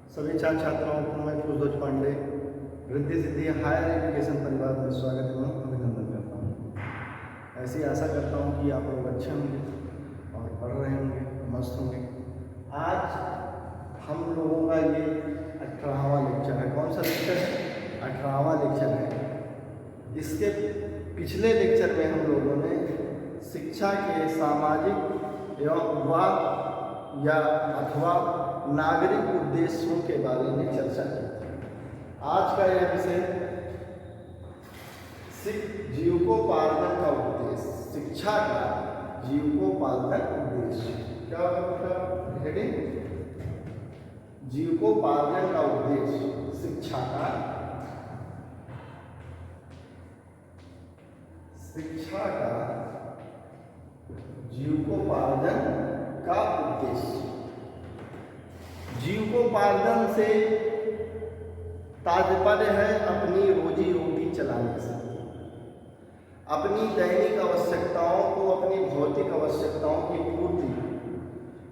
सभी छात्र छात्राओं को मैं कुशध्वज पांडे रिद्धि सिद्धि हायर एजुकेशन परिवार में स्वागत एवं अभिनंदन करता हूँ। ऐसी आशा करता हूँ कि आप लोग अच्छे होंगे और पढ़ रहे होंगे, मस्त होंगे। आज हम लोगों का ये 18वां लेक्चर है। कौन सा लेक्चर है? 18वां लेक्चर है। इसके पिछले लेक्चर में हम लोगों ने शिक्षा के सामाजिक एवं अथवा नागरिक उद्देश्यों के बारे में चर्चा की। आज का यह विषय जीविकोपार्जन का उद्देश्य, शिक्षा का जीविकोपार्जन उद्देश्य क्या मतलब हेडिंग? जीविकोपार्जन का उद्देश्य, शिक्षा का जीविकोपार्जन का उद्देश्य। जीविकोपार्जन से तात्पर्य है अपनी रोजी रोटी चलाने से, अपनी दैनिक आवश्यकताओं को, अपनी भौतिक आवश्यकताओं की पूर्ति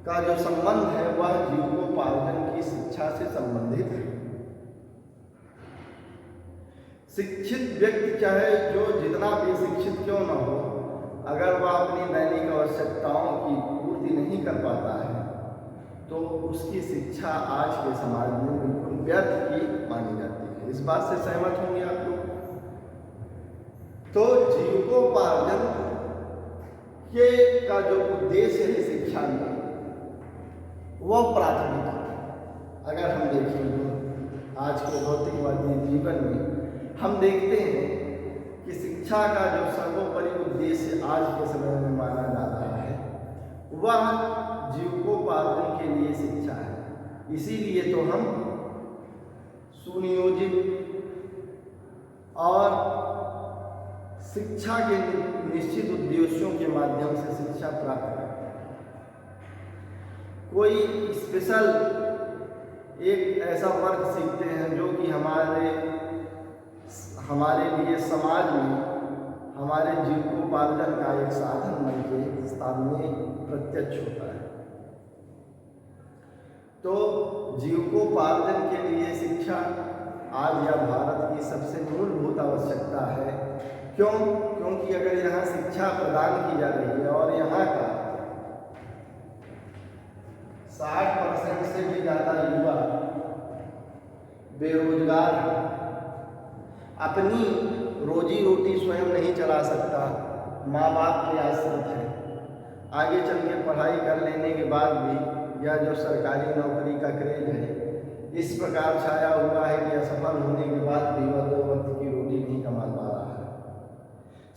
का जो संबंध है वह जीविकोपार्जन की शिक्षा से संबंधित है। शिक्षित व्यक्ति चाहे जो जितना भी शिक्षित क्यों न हो, अगर वह अपनी दैनिक आवश्यकताओं की पूर्ति नहीं कर पाता है तो उसकी शिक्षा आज के समाज में बिल्कुल व्यर्थ की मानी जाती है। इस बात से सहमत होंगे आप लोग? तो जीविकोपार्जन के का जो उद्देश्य है शिक्षा में वह प्राथमिक है। अगर हम देखें आज के भौतिकवादी जीवन में हम देखते हैं कि शिक्षा का जो सर्वोपरि उद्देश्य आज के समय में माना जा रहा है वह जीविकोपार्जन के लिए शिक्षा है। इसीलिए तो हम सुनियोजित और शिक्षा के निश्चित उद्देश्यों के माध्यम से शिक्षा प्राप्त करते हैं। कोई स्पेशल एक ऐसा वर्ग सीखते हैं जो कि हमारे लिए समाज में हमारे जीविकोपार्जन का एक साधन बन के सामने प्रत्यक्ष होता है। तो जीविकोपार्जन के लिए शिक्षा आज या भारत की सबसे मूलभूत आवश्यकता है। क्यों? क्योंकि अगर यहाँ शिक्षा प्रदान की जा रही है और यहाँ का 60% से भी ज़्यादा युवा बेरोजगार है, अपनी रोजी रोटी स्वयं नहीं चला सकता, माँ बाप के आश्रित है, आगे चल के पढ़ाई कर लेने के बाद भी यह जो सरकारी नौकरी का क्रेज है इस प्रकार छाया हुआ है कि असफल होने के बाद भी वह 2 वक्त की रोटी नहीं कमा पा रहा है।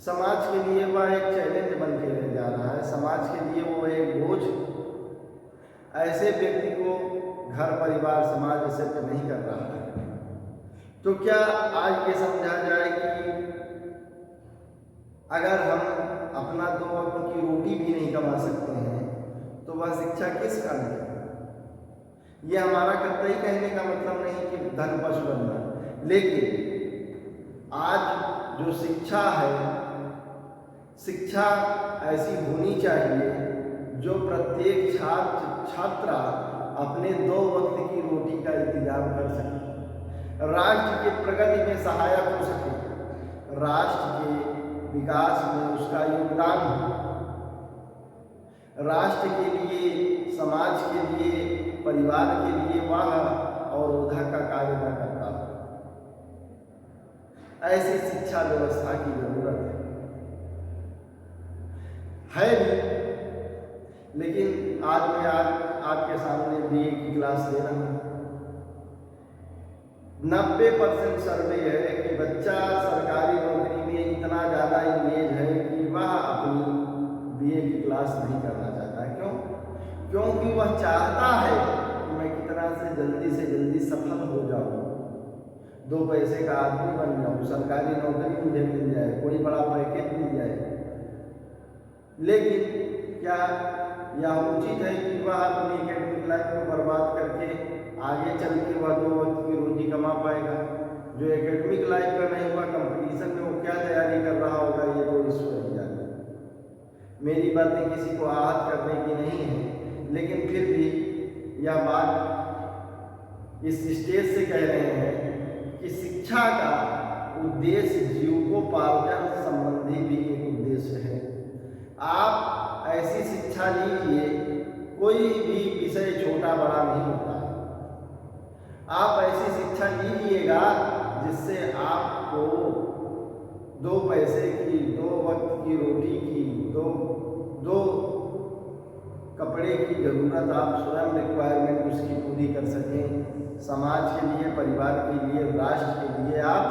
समाज के लिए वह एक चैलेंज बन के रह जा रहा है, समाज के लिए वो एक बोझ। ऐसे व्यक्ति को घर परिवार समाज एक्सेप्ट नहीं कर रहा है। तो क्या आज ये समझा जाए कि अगर हम अपना 2 वक्त की रोटी भी नहीं कमा सकते हैं तो वह शिक्षा किस काम की? ये हमारा कतई कहने का मतलब नहीं कि धन पशु बनना, लेकिन आज जो शिक्षा है, शिक्षा ऐसी होनी चाहिए जो प्रत्येक छात्र अपने 2 वक्त की रोटी का इंतजाम कर सके, राष्ट्र की प्रगति में सहायक हो सके, राष्ट्र के विकास में उसका योगदान हो, राष्ट्र के लिए, समाज के लिए, परिवार के लिए वह अवरोधा का कार्य न करता हो। ऐसी शिक्षा व्यवस्था की जरूरत है भी। लेकिन आज मैं आपके सामने BA की क्लास ले रहा हूँ। 90% सर्वे है कि बच्चा सरकारी नौकरी में इतना ज़्यादा इंगेज है कि वह अपनी BA की क्लास नहीं करना चाहता। क्यों? क्योंकि वह चाहता है कि मैं कितना से जल्दी सफल हो जाऊँ, 2 पैसे का आदमी बन जाऊँ, सरकारी नौकरी मुझे मिल जाए, कोई बड़ा पैकेज मिल जाए। लेकिन क्या यह उचित है कि वह अपनी एकेडमिक लाइफ को बर्बाद करके आगे चल के वह 2 वक्त की रोटी कमा पाएगा? जो एकेडमिक लाइफ का नहीं हुआ, कंपटीशन में वो क्या तैयारी कर रहा होगा, ये तो ईश्वर ही जाने। मेरी बातें किसी को आहत करने की नहीं है, लेकिन फिर भी यह बात इस स्टेज से कह रहे हैं कि शिक्षा का उद्देश्य जीविकोपार्जन संबंधी भी एक उद्देश्य है। आप ऐसी शिक्षा लीजिए, कोई भी विषय छोटा बड़ा नहीं होता। आप ऐसी शिक्षा लीजिएगा जिससे आपको 2 पैसे की, 2 वक्त की रोटी की, दो कपड़े की ज़रूरत आप स्वयं रिक्वायरमेंट उसकी पूरी कर सकें। समाज के लिए, परिवार के लिए, राष्ट्र के लिए आप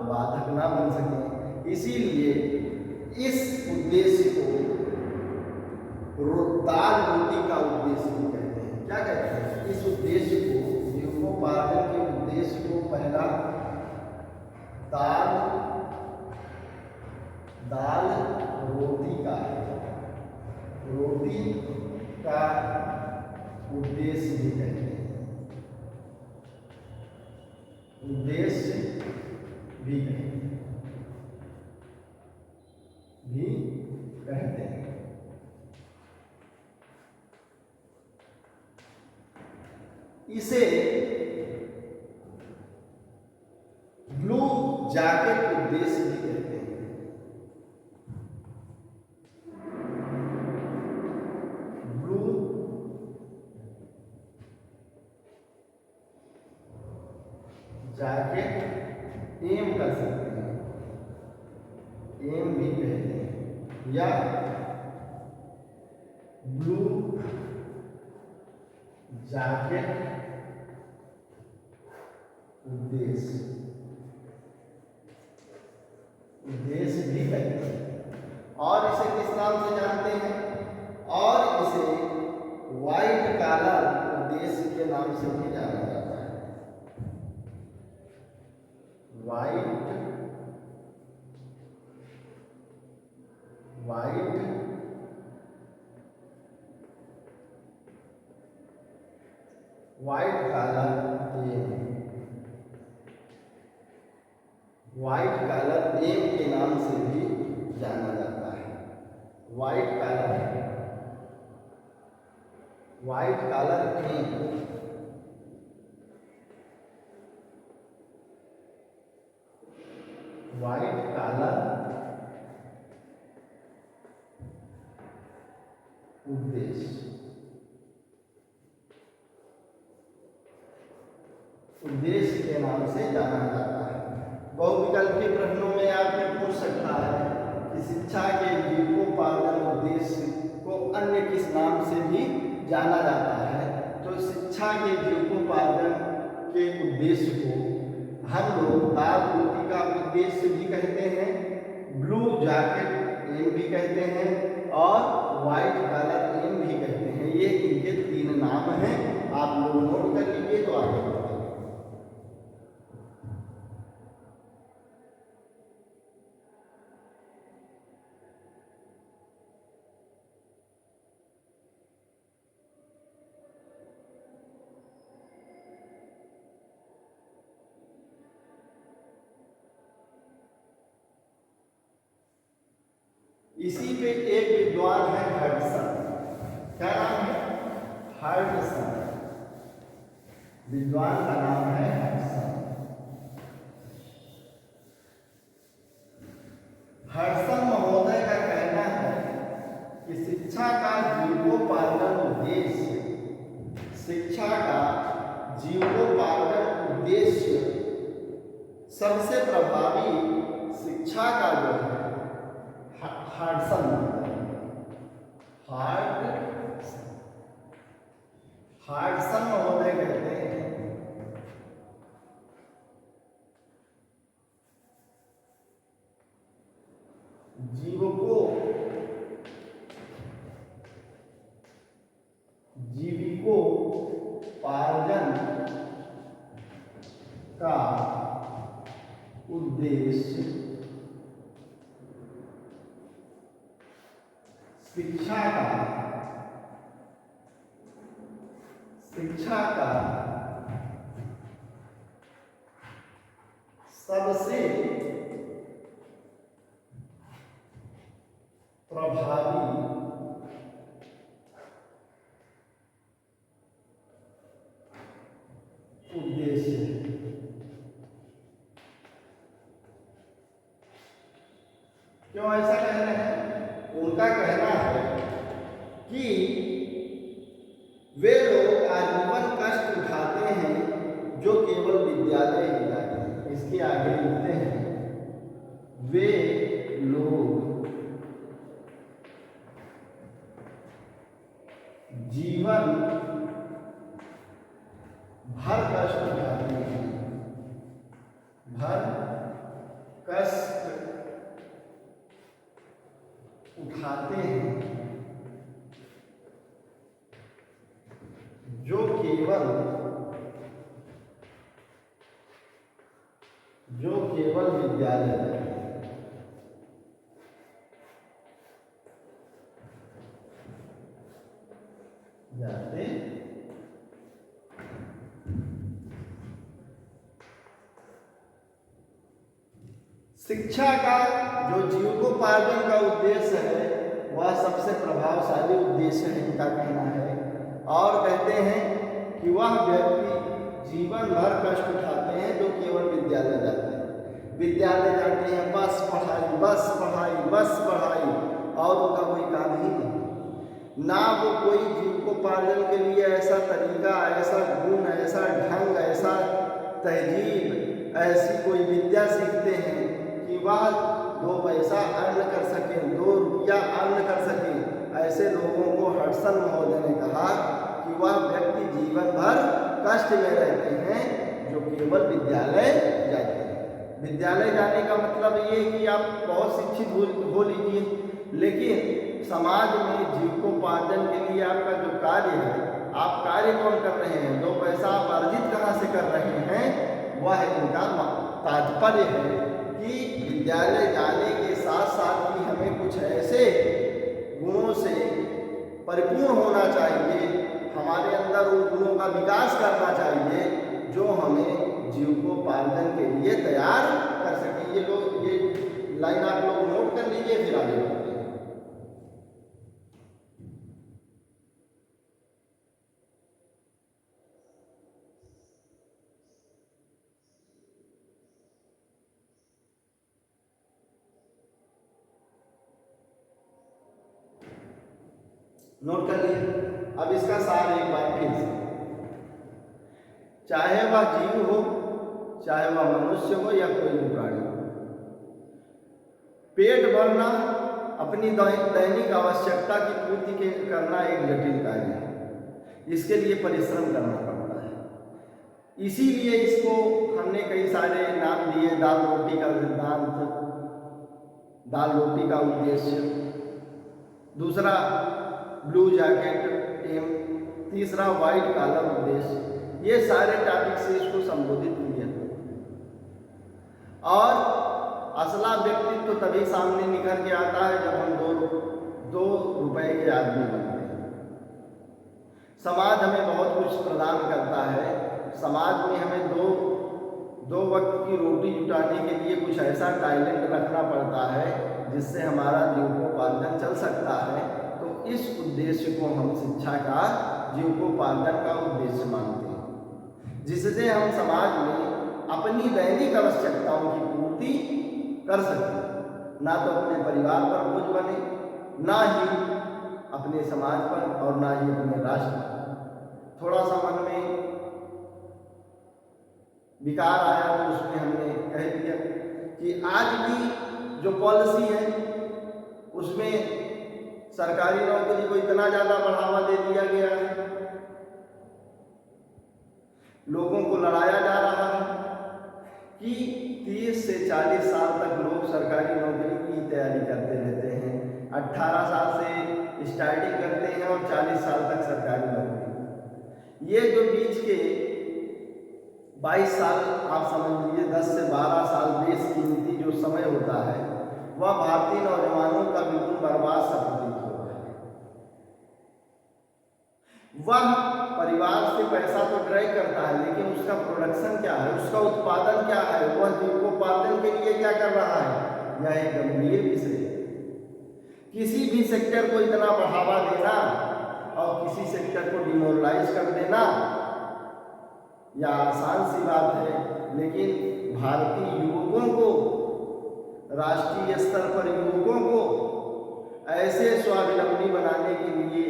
बाधक ना बन सकें। इसीलिए इस उद्देश्य को दाल रोटी का उद्देश्य भी कहते हैं। क्या कहते हैं? इस उद्देश्य को, जीविकोपार्जन के उद्देश्य को पहला दाल रोटी का उद्देश्य भी कहते हैं। उद्देश्य भी कहते हैं। इसे ब्लू जैकेट उद्देश्य भी कहते हैं। ब्लू जैकेट एम कर सकते हैं, एम भी कहते हैं, या ब्लू जैकेट उद्देश्य भी कहते हैं। और इसे किस नाम से जानते हैं? और इसे व्हाइट कॉलर उद्देश्य के नाम से भी जाना जाता है। व्हाइट कॉलर एम के नाम से भी जाना जाता है। White collar aim, white collar उद्देश्य के नाम से जाना जाता है। बहुविकल्पी प्रश्नों में आपने पूछ सकता है कि शिक्षा के जीविकोपार्जन उद्देश्य को अन्य किस नाम से भी जाना जाता है। तो शिक्षा के जीविकोपार्जन के उद्देश्य को हम लोग दाल रोटी का उद्देश्य भी कहते हैं, ब्लू जैकेट एम भी कहते हैं, और व्हाइट कॉलर एम भी कहते हैं। ये इनके 3 नाम हैं। आप लोग नोट कर लीजिए तो आगे बढ़ते हैं। इसी पे एक विद्वान है हडसन। क्या नाम है? हडसन। विद्वान का नाम है हडसन। हडसन महोदय का कहना है कि शिक्षा का जीविकोपार्जन उद्देश्य, सबसे प्रभावी शिक्षा का जो है हडसन महोदय कहते हैं जीविकोपार्जन का उद्देश्य शिक्षा का सबसे प्रभावी उद्देश्य है। क्यों ऐसा कह रहे हैं? उनका कहना है कि वे लोग आजीवन कष्ट उठाते हैं जो केवल विद्यालय ही जाते हैं। इसके आगे लिखते हैं, वे लोग जीवन भर कष्ट उठाते हैं, भर कष्ट उठाते हैं जो केवल विद्यालय जाते। शिक्षा का जो जीविकोपार्जन का उद्देश्य है वह सबसे प्रभावशाली उद्देश्य है, इनका कहना है। और कहते हैं कि वह व्यक्ति जीवन भर कष्ट उठाते हैं जो केवल विद्यालय जाते हैं। विद्यालय जाते हैं, बस पढ़ाई बस पढ़ाई बस पढ़ाई, और उनका कोई काम ही नहीं। ना वो कोई जीविकोपार्जन के लिए ऐसा तरीका, ऐसा गुण, ऐसा ढंग, ऐसा तहजीब, ऐसी कोई विद्या सीखते हैं कि वह 2 पैसा अर्न कर सकें, 2 रुपया अर्न कर सकें। ऐसे लोगों को हडसन महोदय ने कहा कि वह व्यक्ति जीवन भर कष्ट में रहते हैं जो केवल विद्यालय जाते हैं। विद्यालय जाने का मतलब ये कि आप बहुत शिक्षित हो लीजिए, लेकिन समाज में जीविकोपार्जन के लिए आपका जो कार्य है, आप कार्य कौन कर रहे हैं, 2 पैसा आप अर्जित कहाँ से कर रहे हैं, वह इनका तात्पर्य है कि विद्यालय जाने के साथ साथ ही हमें कुछ ऐसे गुणों से परिपूर्ण होना चाहिए, हमारे अंदर उन गुणों का विकास करना चाहिए जो हमें जीविकोपार्जन के लिए तैयार कर सकें। ये लाइन आप लोग नोट कर लीजिए, फिर आगे बढ़ते हैं। नोट कर लिए। अब इसका सार एक बार फिर से, चाहे वह जीव हो, चाहे वह मनुष्य हो या कोई भी प्राणी हो, पेट भरना, अपनी दैनिक आवश्यकता की पूर्ति करना एक जटिल कार्य है। इसके लिए परिश्रम करना पड़ता है। इसीलिए इसको हमने कई सारे नाम दिए। दाल रोटी का सिद्धांत, दाल रोटी का उद्देश्य, दूसरा ब्लू जैकेट एम, तीसरा वाइट कॉलर उद्देश्य। ये सारे टॉपिक से इसको संबोधित किया। और असला व्यक्तित्व तो तभी सामने निखर के आता है जब हम 2 रुपए के आदमी बनते हैं। समाज हमें बहुत कुछ प्रदान करता है। समाज में हमें दो वक्त की रोटी जुटाने के लिए कुछ ऐसा टैलेंट रखना पड़ता है जिससे हमारा जीविकोपार्जन चल सकता है। तो इस उद्देश्य को हम शिक्षा का, जीविकोपार्जन का उद्देश्य मानते हैं, जिससे हम समाज में अपनी दैनिक आवश्यकताओं की पूर्ति कर सकें। ना तो अपने परिवार पर बोझ बने, ना ही अपने समाज पर, और ना ही अपने राष्ट्र पर। थोड़ा सा मन में विकार आया तो उसमें हमने कह दिया कि आज की जो पॉलिसी है उसमें सरकारी नौकरी को इतना ज़्यादा बढ़ावा दे दिया गया है, लोगों को लड़ाया जा रहा है कि 30 से 40 साल तक लोग सरकारी नौकरी की तैयारी करते रहते हैं। 18 साल से स्टार्टिंग करते हैं और 40 साल तक सरकारी नौकरी। ये जो बीच के 22 साल आप समझ लीजिए, 10 से 12 साल बेशकीमती जो समय होता है, वह भारतीय नौजवानों का बिल्कुल बर्बाद सा प्रतीत होता है। वह परिवार से पैसा तो ड्राई करता है, लेकिन उसका प्रोडक्शन क्या है, उसका उत्पादन क्या है, वह जीविकोपार्जन के लिए क्या कर रहा है, यह एक गंभीर विषय है। किसी भी सेक्टर को इतना बढ़ावा देना और किसी सेक्टर को डिमोरलाइज कर देना, या आसान सी बात है, लेकिन भारतीय युवकों को, राष्ट्रीय स्तर पर युवकों को ऐसे स्वावलंबी बनाने के लिए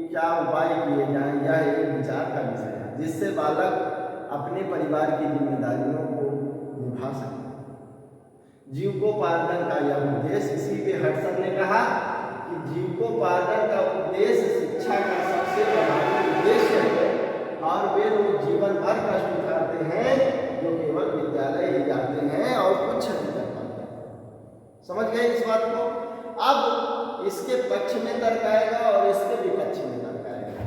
क्या उपाय किए जाएं, यह एक विचार का विषय है, जिससे बालक अपने परिवार की जिम्मेदारियों को निभा सके। जीविकोपार्जन का यह उद्देश्य, इसी पे हडसन ने कहा कि जीविकोपार्जन का उद्देश्य शिक्षा का सबसे प्रभावी उद्देश्य है और वे लोग जीवन भर कष्ट उठाते हैं जो केवल विद्यालय ही जाते हैं और कुछ नहीं कर पाते। समझ गए इस बात को? अब इसके पक्ष में तर्क आएगा और इसके विपक्ष में तर्क आएगा।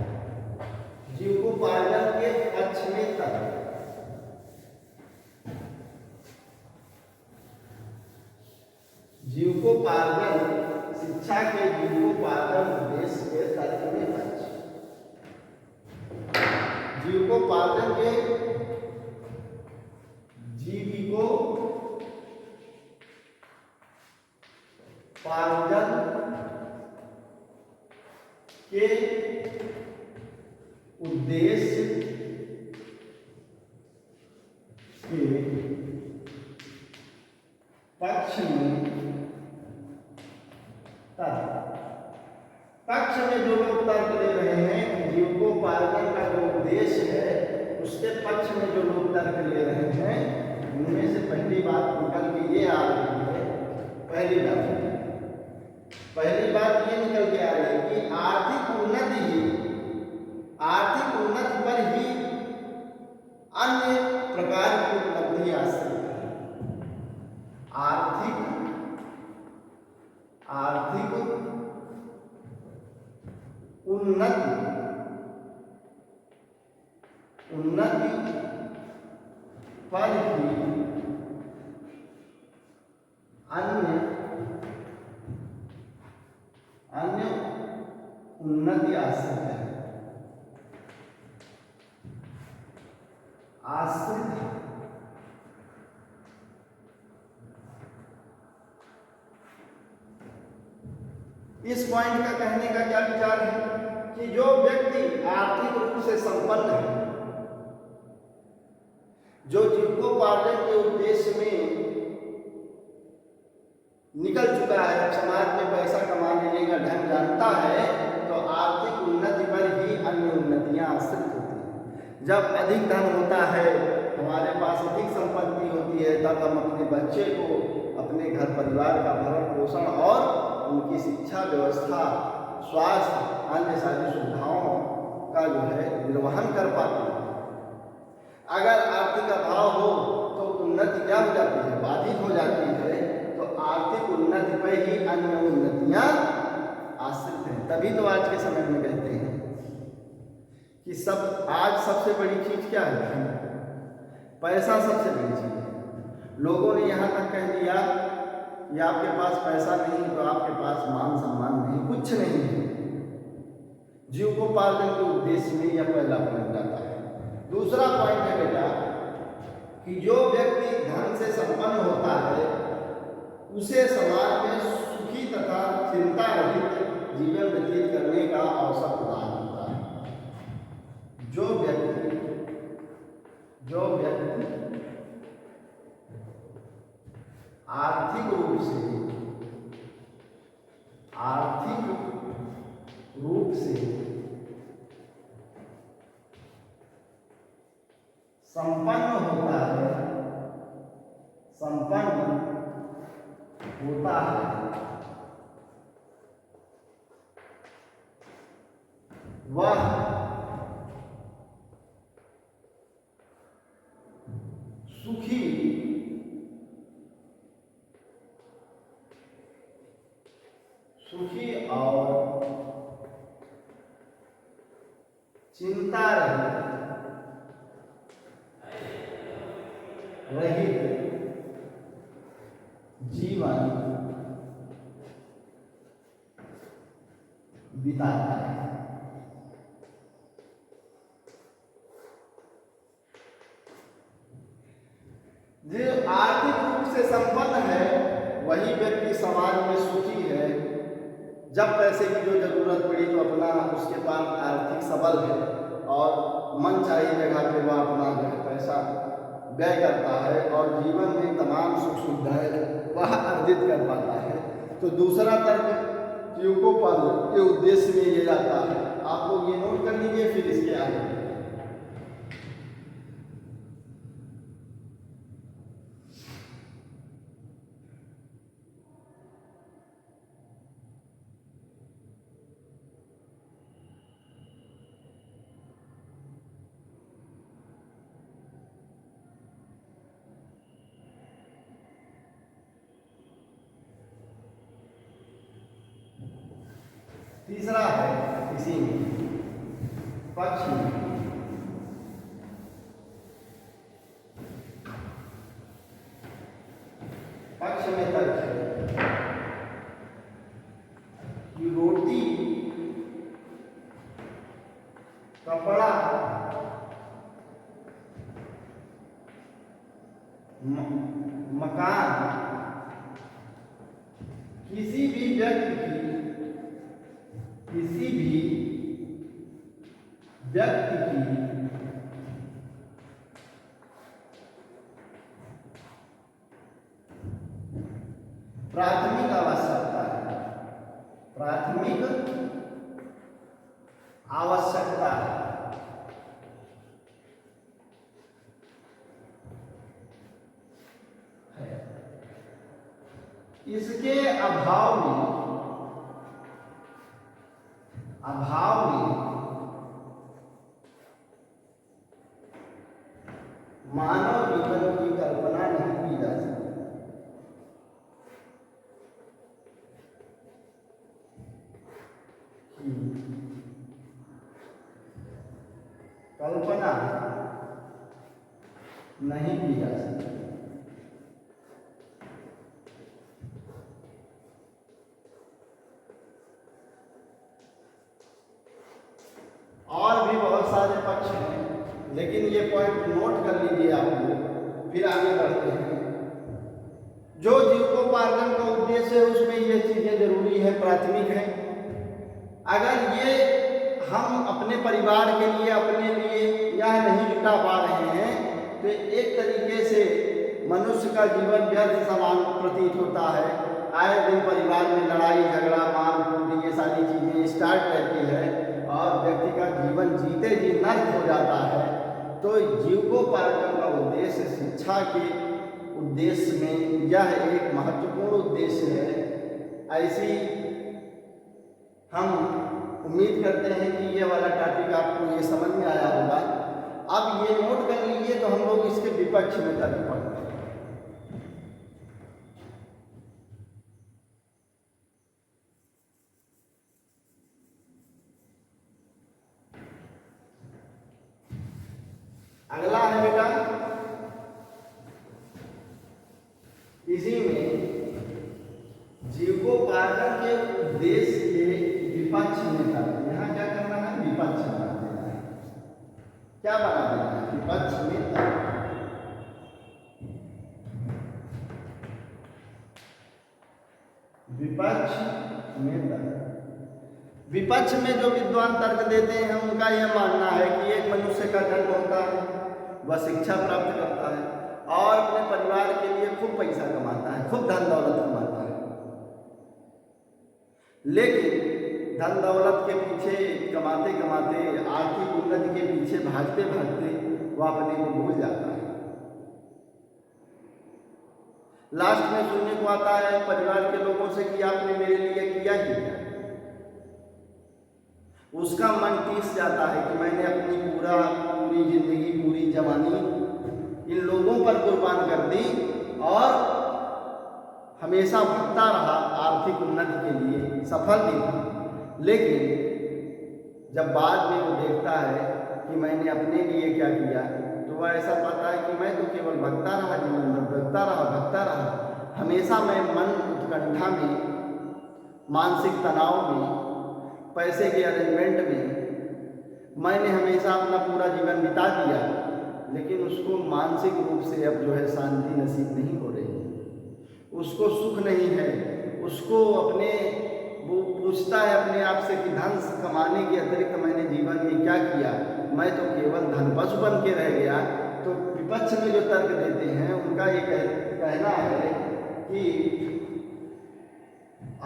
जीविकोपार्जन के पक्ष में तर्क, जीविकोपार्जन, शिक्षा के जीविकोपार्जन उद्देश्य के तर्क में पक्ष, जीविकोपार्जन के जीविकोपार्जन के उद्देश्य के पक्ष में पक्ष में जो लोग तर्क दे रहे हैं कि जीविकोपार्जन का जो उद्देश्य है उसके पक्ष में जो लोग तर्क ले रहे हैं, उनमें से पहली बात निकल के ये आ रही है, पहली बात ये निकल के आ रही है कि आर्थिक उन्नति पर ही अन्य प्रकार की उपलब्धि आश्रित है। आर्थिक उन्नति पर ही अन्य उन्नति आश्रित है। इस पॉइंट का कहने का क्या विचार है कि जो व्यक्ति आर्थिक रूप से संपन्न है, जो जीविकोपार्जन के उद्देश्य में निकल चुका है, समाज में पैसा कमा लेने का ढंग जानता है, तो आर्थिक उन्नति पर ही अन्य उन्नतियां आश्रित होती हैं। जब अधिक धन होता है, हमारे पास अधिक संपत्ति होती है, तब हम अपने बच्चे को, अपने घर परिवार का भरण पोषण और उनकी शिक्षा व्यवस्था, स्वास्थ्य, अन्य सारी सुविधाओं का जो है निर्वहन कर पाते हैं। अगर आर्थिक अभाव हो तो उन्नति क्या हो जाती है, बाधित हो जाती है। तो आर्थिक उन्नति पर ही अन्य उन्नतियां आश्रित हैं। तभी तो आज के समय में कहते हैं कि आज सबसे बड़ी चीज क्या है, पैसा सबसे बड़ी चीज है। लोगों ने यहाँ तक कह दिया कि आपके पास पैसा नहीं तो आपके पास मान सम्मान नहीं, कुछ नहीं है। जीविकोपार्जन के उद्देश्य में यह पहला पॉइंट आता है। दूसरा पॉइंट है बेटा कि जो व्यक्ति धन से संपन्न होता है उसे समाज में सुखी तथा चिंता रहित जीवन व्यतीत करने का अवसर प्रदान होता है। जो व्यक्ति आर्थिक रूप से संपन्न होता है, वह सुखी और चिंता रहित जीवन बिताता है। जो आर्थिक रूप से संपन्न है वही व्यक्ति समाज में सुखी है। जब पैसे की जो जरूरत पड़ी तो अपना उसके पास आर्थिक सबल है और मन चाहिए जगह पे वह अपना जो है पैसा व्यय करता है और जीवन में तमाम सुख सुविधाएं वह अर्जित कर पाता है। तो दूसरा तर्क जीविकोपार्जन के उद्देश्य में ये जाता है। आप लोग ये नोट कर लीजिए, फिर इसके आगे तीसरा है इसी में पक्ष में तर्क है कि रोटी, कपड़ा, मकान किसी भी व्यक्ति की प्राथमिक आवश्यकता है, प्राथमिक आवश्यकता है। इसके अभाव में मानव जीवन की कल्पना नहीं की जा सकती। कल्पना नहीं की जा सकती। और भी बहुत सारे पक्ष हैं, लेकिन ये पॉइंट नोट कर लीजिए आप लोग, फिर आगे बढ़ते हैं। जो जीविकोपार्जन का उद्देश्य है उसमें ये चीजें जरूरी है, प्राथमिक है। अगर ये हम अपने परिवार के लिए, अपने लिए यह नहीं जुटा पा रहे हैं तो एक तरीके से मनुष्य का जीवन व्यर्थ समान प्रतीत होता है। आए दिन परिवार में लड़ाई झगड़ा मारपीट ये सारी चीजें स्टार्ट रहती है और व्यक्ति का जीवन जीते जी नर्क हो जाता है। तो जीविकोपार्जन का उद्देश्य शिक्षा के उद्देश्य में यह एक महत्वपूर्ण उद्देश्य है। ऐसी हम उम्मीद करते हैं कि ये वाला टॉपिक आपको ये समझ में आया होगा। अब ये नोट कर लीजिए, तो हम लोग इसके विपक्ष में तर्क पढ़ते हैं। अगला है बेटा, इसी में जीविकोपार्जन के उद्देश्य के विपक्ष में तर्क। यहाँ क्या करना है? विपक्ष बना देना है। क्या बना देना है? विपक्ष में तर्क। विपक्ष में तर्क। विपक्ष में जो विद्वान तर्क देते हैं उनका यह मानना है कि एक मनुष्य का जन्म होता है, वह शिक्षा प्राप्त करता है और अपने परिवार के लिए खूब पैसा कमाता है, खूब धन दौलत कमाता है। लेकिन धन दौलत के पीछे कमाते कमाते, आर्थिक उन्नति के पीछे भागते भागते वह अपने को भूल जाता है। लास्ट में सुनने को आता है परिवार के लोगों से कि आपने मेरे लिए किया ही क्या। उसका मन टीस जाता है कि मैंने अपनी पूरी जिंदगी, पूरी जवानी इन लोगों पर कुर्बान कर दी और हमेशा भटकता रहा आर्थिक उन्नति के लिए, सफल नहीं था। लेकिन जब बाद में वो देखता है कि मैंने अपने लिए क्या किया, तो वह ऐसा पाता है कि मैं तो केवल भटकता रहा, जीवन भर भटकता रहा। हमेशा मैं मन उत्कंठा में, मानसिक तनाव में, पैसे के अरेंजमेंट में मैंने हमेशा अपना पूरा जीवन बिता दिया, लेकिन उसको मानसिक रूप से अब जो है शांति नसीब नहीं हो रही है, उसको सुख नहीं है। उसको वो पूछता है अपने आप से कि धन कमाने के अतिरिक्त मैंने जीवन में क्या किया। मैं तो केवल धन पशु बन के रह गया। तो विपक्ष में जो तर्क देते हैं उनका ये कहना है कि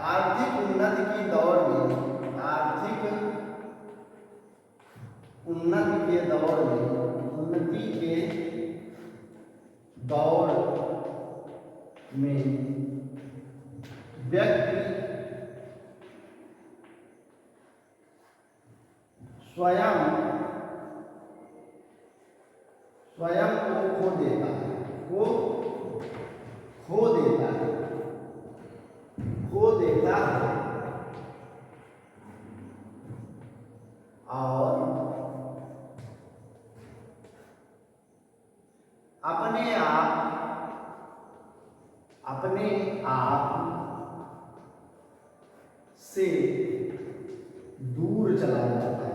आर्थिक उन्नति की दौड़ में, आर्थिक उन्नति के दौर में, उन्नति के दौर में व्यक्ति स्वयं को खो देता है, खो देता है और अपने आप से दूर चला जाता है,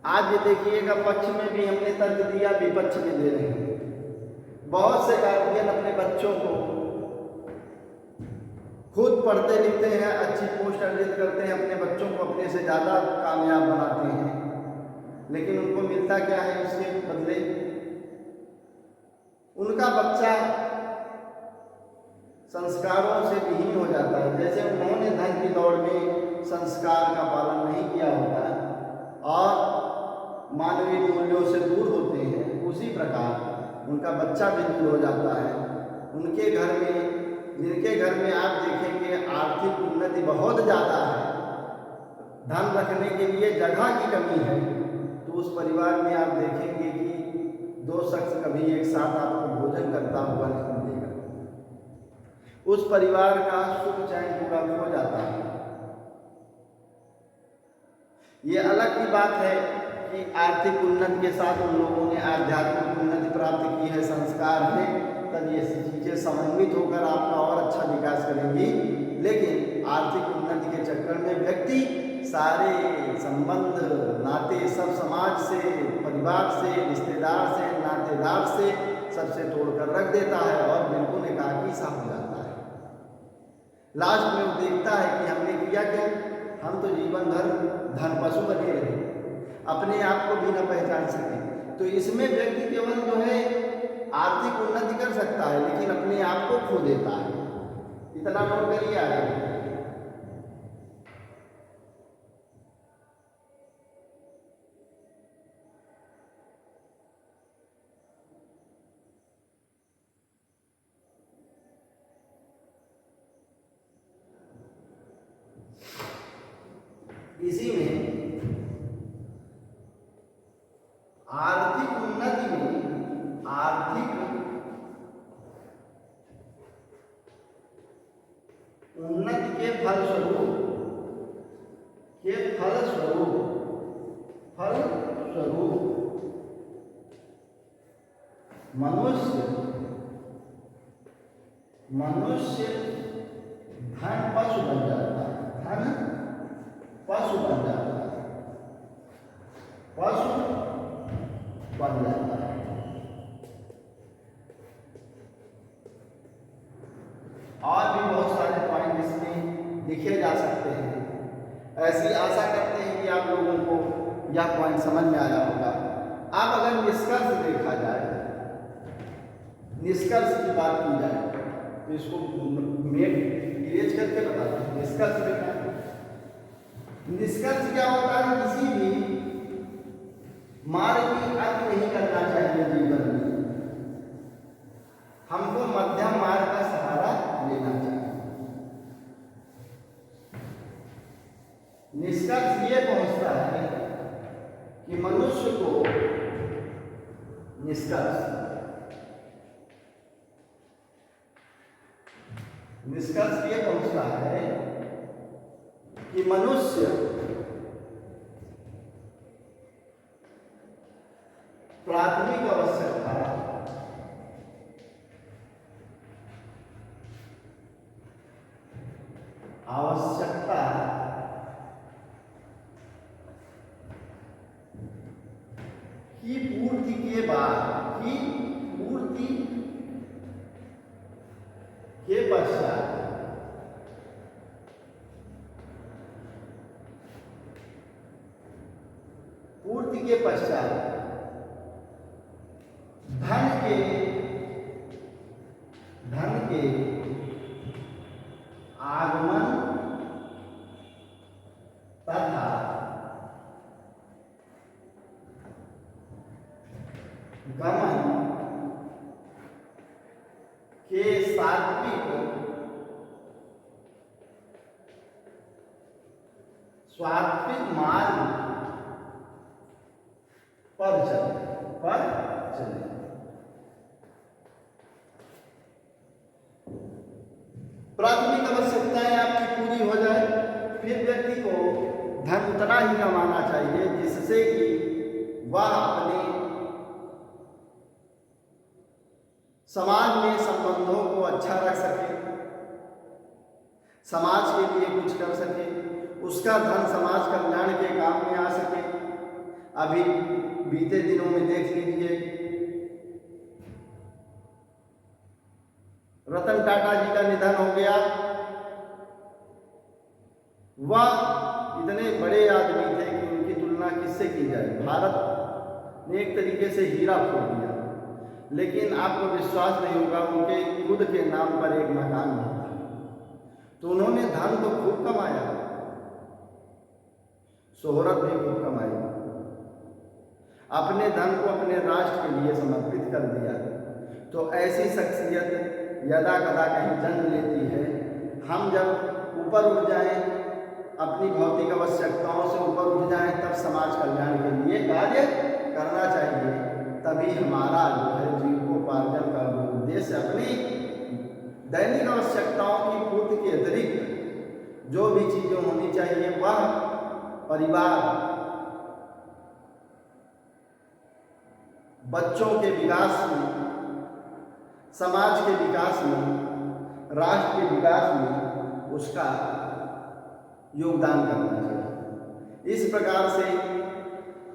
आज ये देखिएगा, पक्ष में भी हमने तर्क दिया, विपक्ष में दे रहे हैं। बहुत से गार्जियन अपने बच्चों को खुद पढ़ते लिखते हैं, अच्छी पोस्ट अर्जित करते हैं, अपने बच्चों को अपने से ज़्यादा कामयाब बनाते हैं, लेकिन उनको मिलता क्या है उसके बदले? उनका बच्चा संस्कारों से विहीन हो जाता है। जैसे उन्होंने धन की दौड़ में संस्कार का पालन नहीं किया होता और मानवीय मूल्यों से दूर होते हैं, उसी प्रकार उनका बच्चा भी दूर हो जाता है। उनके घर में, जिनके घर में आप देखेंगे आर्थिक उन्नति बहुत ज़्यादा है, धन रखने के लिए जगह की कमी है, तो उस परिवार में आप देखेंगे कि दो शख्स कभी एक साथ आपको भोजन करता हुआ नहीं मिलेगा। उस परिवार का सुख चैन पूरा हो जाता है। ये अलग की बात है कि आर्थिक उन्नति के साथ उन लोगों ने आध्यात्मिक उन्नति प्राप्त की है, संस्कार है, तब ये चीज़ें समन्वित होकर आपका और अच्छा विकास करेंगी। लेकिन आर्थिक उन्नति के चक्कर में व्यक्ति सारे संबंध नाते सब समाज से, परिवार से, रिश्तेदार से, नातेदार से सबसे तोड़कर रख देता है और बिल्कुल एकाकी सा हो जाता है। लास्ट में वो देखता है कि हमने किया क्या, हम तो जीवन भर धन पशु बने रहे, अपने आप को भी न पहचान सके। तो इसमें व्यक्ति केवल जो है आर्थिक उन्नति कर सकता है, लेकिन अपने आप को खो देता है। इतना नोट करिए आगे। इसी में आर्थिक उन्नति में, आर्थिक उन्नति के फलस्वरूप मनुष्य धन पशु बन जाता है, पशु बन जाता है। और भी बहुत सारे पॉइंट इसमें लिखे जा सकते हैं। ऐसी आशा करते हैं कि आप लोगों को यह पॉइंट समझ में आया होगा। अब अगर निष्कर्ष देखा जाए, निष्कर्ष की बात की जाए, तो इसको मेन इरेज करके बताते हैं। निष्कर्ष में क्या, निष्कर्ष क्या होता है? किसी भी मार्ग की अंत नहीं करना चाहिए जीवन में, हमको मध्यम मार्ग का सहारा लेना चाहिए। निष्कर्ष ये पहुंचता है कि मनुष्य को, निष्कर्ष ये पहुंचता है कि मनुष्य प्राथमिक आवश्यकता की पूर्ति के बाद, के पश्चात पूर्ति के पश्चात धन के आगमन तथा गमन के सात्विक मार्ग पर चले। प्राथमिक आवश्यकताएं आपकी पूरी हो जाए, फिर व्यक्ति को धन उतना ही कमाना चाहिए जिससे कि वह अपने समाज में संबंधों को अच्छा रख सके, समाज के लिए कुछ कर सके, उसका धन समाज कल्याण के काम में आ सके। अभी बीते दिनों में देख लीजिए, रतन टाटा जी का निधन हो गया। वह इतने बड़े आदमी थे कि उनकी तुलना किससे की जाए। भारत ने एक तरीके से हीरा खोल दिया, लेकिन आपको विश्वास नहीं होगा, उनके खुद के नाम पर एक मकान नहीं था। तो उन्होंने धन तो खूब कमाया, शोहरत भी खूब कमाई, अपने धन को अपने राष्ट्र के लिए समर्पित कर दिया। तो ऐसी शख्सियत यदा कदा कहीं जन्म लेती है। हम जब ऊपर उठ जाएं, अपनी भौतिक आवश्यकताओं से ऊपर उठ जाएं, तब समाज कल्याण के लिए कार्य करना चाहिए। तभी हमारा जो है जीविकोपार्जन का उद्देश्य अपनी दैनिक आवश्यकताओं की पूर्ति के अतिरिक्त जो भी चीज़ें होनी चाहिए वह परिवार, बच्चों के विकास में, समाज के विकास में, राष्ट्र के विकास में उसका योगदान करना चाहिए। इस प्रकार से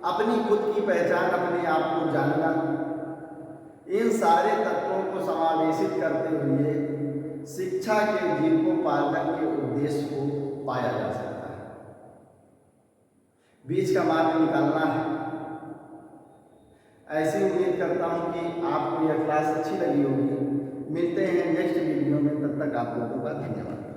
अपनी खुद की पहचान, अपने आप को जानना, इन सारे तत्वों को समावेशित करते हुए शिक्षा के जीविकोपार्जन के उद्देश्य को पाया जा सकता है। बीच का मार्ग निकालना है। ऐसी उम्मीद करता हूँ कि आपको यह क्लास अच्छी लगी होगी। मिलते हैं नेक्स्ट वीडियो में, तब तक आप लोगों का धन्यवाद।